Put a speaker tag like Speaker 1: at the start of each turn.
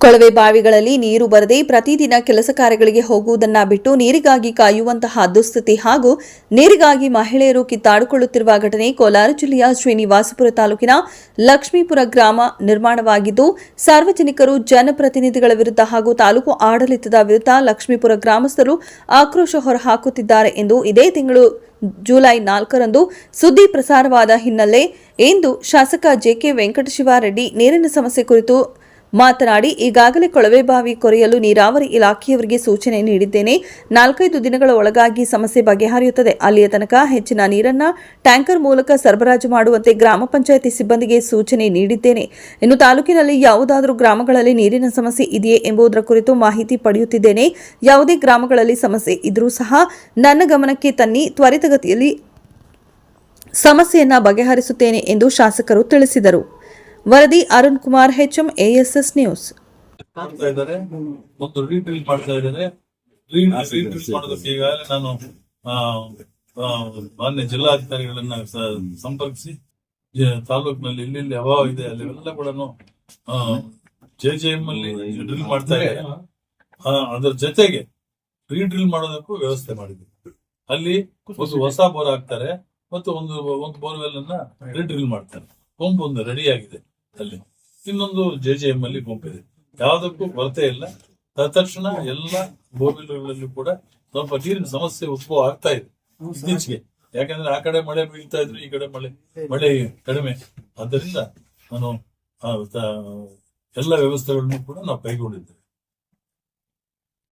Speaker 1: ಕೊಳವೆ ಬಾವಿಗಳಲ್ಲಿ ನೀರು ಬರದೆ ಪ್ರತಿದಿನ ಕೆಲಸ ಕಾರ್ಯಗಳಿಗೆ ಹೋಗುವುದನ್ನ ಬಿಟ್ಟು ನೀರಿಗಾಗಿ ಕಾಯುವಂತಹ ದುಸ್ಥಿತಿ ಹಾಗೂ ನೀರಿಗಾಗಿ ಮಹಿಳೆಯರು ಕಿತ್ತಾಡಿಕೊಳ್ಳುತ್ತಿರುವ ಘಟನೆ ಕೋಲಾರ ಜಿಲ್ಲೆಯ ಶ್ರೀನಿವಾಸಪುರ ತಾಲೂಕಿನ ಲಕ್ಷ್ಮೀಪುರ ಗ್ರಾಮ ನಿರ್ಮಾಣವಾಗಿದ್ದು, ಸಾರ್ವಜನಿಕರು ಜನಪ್ರತಿನಿಧಿಗಳ ವಿರುದ್ಧ ಹಾಗೂ ತಾಲೂಕು ಆಡಳಿತದ ವಿರುದ್ಧ ಲಕ್ಷ್ಮೀಪುರ ಗ್ರಾಮಸ್ಥರು ಆಕ್ರೋಶ ಹೊರಹಾಕುತ್ತಿದ್ದಾರೆ ಎಂದು ಇದೇ ತಿಂಗಳು ಜುಲೈ 4ರಂದು ಸುದ್ದಿ ಪ್ರಸಾರವಾದ ಹಿನ್ನೆಲೆ ಇಂದು ಶಾಸಕ ಜೆಕೆ ವೆಂಕಟಶಿವಾರೆಡ್ಡಿ ನೀರಿನ ಸಮಸ್ಯೆ ಕುರಿತು ಮಾತನಾಡಿ, ಈಗಾಗಲೇ ಕೊಳವೆ ಬಾವಿ ಕೊರೆಯಲು ನೀರಾವರಿ ಇಲಾಖೆಯವರಿಗೆ ಸೂಚನೆ ನೀಡಿದ್ದೇನೆ. 4-5 ದಿನಗಳ ಒಳಗಾಗಿ ಸಮಸ್ಯೆ ಬಗೆಹರಿಯುತ್ತದೆ. ಅಲ್ಲಿಯ ತನಕ ಹೆಚ್ಚಿನ ನೀರನ್ನು ಟ್ಯಾಂಕರ್ ಮೂಲಕ ಸರಬರಾಜು ಮಾಡುವಂತೆ ಗ್ರಾಮ ಪಂಚಾಯಿತಿ ಸಿಬ್ಬಂದಿಗೆ ಸೂಚನೆ ನೀಡಿದ್ದೇನೆ. ಇನ್ನು ತಾಲೂಕಿನಲ್ಲಿ ಯಾವುದಾದರೂ ಗ್ರಾಮಗಳಲ್ಲಿ ನೀರಿನ ಸಮಸ್ಯೆ ಇದೆಯೇ ಎಂಬುದರ ಕುರಿತು ಮಾಹಿತಿ ಪಡೆಯುತ್ತಿದ್ದೇನೆ. ಯಾವುದೇ ಗ್ರಾಮಗಳಲ್ಲಿ ಸಮಸ್ಯೆ ಇದ್ರೂ ಸಹ ನನ್ನ ಗಮನಕ್ಕೆ ತನ್ನಿ, ತ್ವರಿತಗತಿಯಲ್ಲಿ ಸಮಸ್ಯೆಯನ್ನು ಬಗೆಹರಿಸುತ್ತೇನೆ ಎಂದು ಶಾಸಕರು ತಿಳಿಸಿದರು. ವರದಿ Arun Kumar, HM ASS news.
Speaker 2: ಒಂದು ರೀಟ್ರೀಲ್ ಮಾಡ್ತಾ ಇದ್ದಾರೆ. ರೀಟ್ರೀಲ್ ಮಾಡೋದಕ್ಕೆ ಈಗಾಗಲೇ ನಾನು ಮಾನ್ಯ ಜಿಲ್ಲಾಧಿಕಾರಿಗಳನ್ನ ಸಂಪರ್ಕಿಸಿ ತಾಲೂಕಿನಲ್ಲಿ ಎಲ್ಲೆಲ್ಲಿ ಅಭಾವ ಇದೆ ಅಲ್ಲೆಲ್ಲ ಕೂಡ JJM ಅಲ್ಲಿ ಡ್ರಿಲ್ ಮಾಡ್ತಾ ಇದ್ದಾರೆ. ಅದರ ಜೊತೆಗೆ ರೀಡ್ರಿಲ್ ಮಾಡೋದಕ್ಕೂ ವ್ಯವಸ್ಥೆ ಮಾಡಿದ್ದೀವಿ. ಅಲ್ಲಿ ಒಂದು ಹೊಸ ಬೋರ್ ಹಾಕ್ತಾರೆ ಮತ್ತು ಒಂದು ಬೋರ್ವೆಲ್ ಅನ್ನ ರೀಡ್ರಿಲ್ ಮಾಡ್ತಾರೆ. ಪಂಪ್ ಒಂದು ರೆಡಿ ಆಗಿದೆ. ಅಲ್ಲಿ ಇನ್ನೊಂದು JJM ಅಲ್ಲಿ ಪಂಪ್ ಇದೆ. ಯಾವುದಕ್ಕೂ ಕೊರತೆ ಇಲ್ಲ. ತತ್ಕ್ಷಣ ಎಲ್ಲ ಬೋರ್ವೆಲ್ಗಳಲ್ಲಿ ಕೂಡ ಸ್ವಲ್ಪ ನೀರಿನ ಸಮಸ್ಯೆ ಉದ್ಭವ ಆಗ್ತಾ ಇದೆ ಇತ್ತೀಚೆಗೆ. ಯಾಕಂದ್ರೆ ಆ ಕಡೆ ಮಳೆ ಬೀಳ್ತಾ ಇದ್ರು, ಈ ಕಡೆ ಮಳೆ ಕಡಿಮೆ. ಆದ್ದರಿಂದ ನಾನು ಎಲ್ಲ ವ್ಯವಸ್ಥೆಗಳನ್ನು ಕೂಡ ನಾವು ಕೈಗೊಂಡಿದ್ದೇವೆ.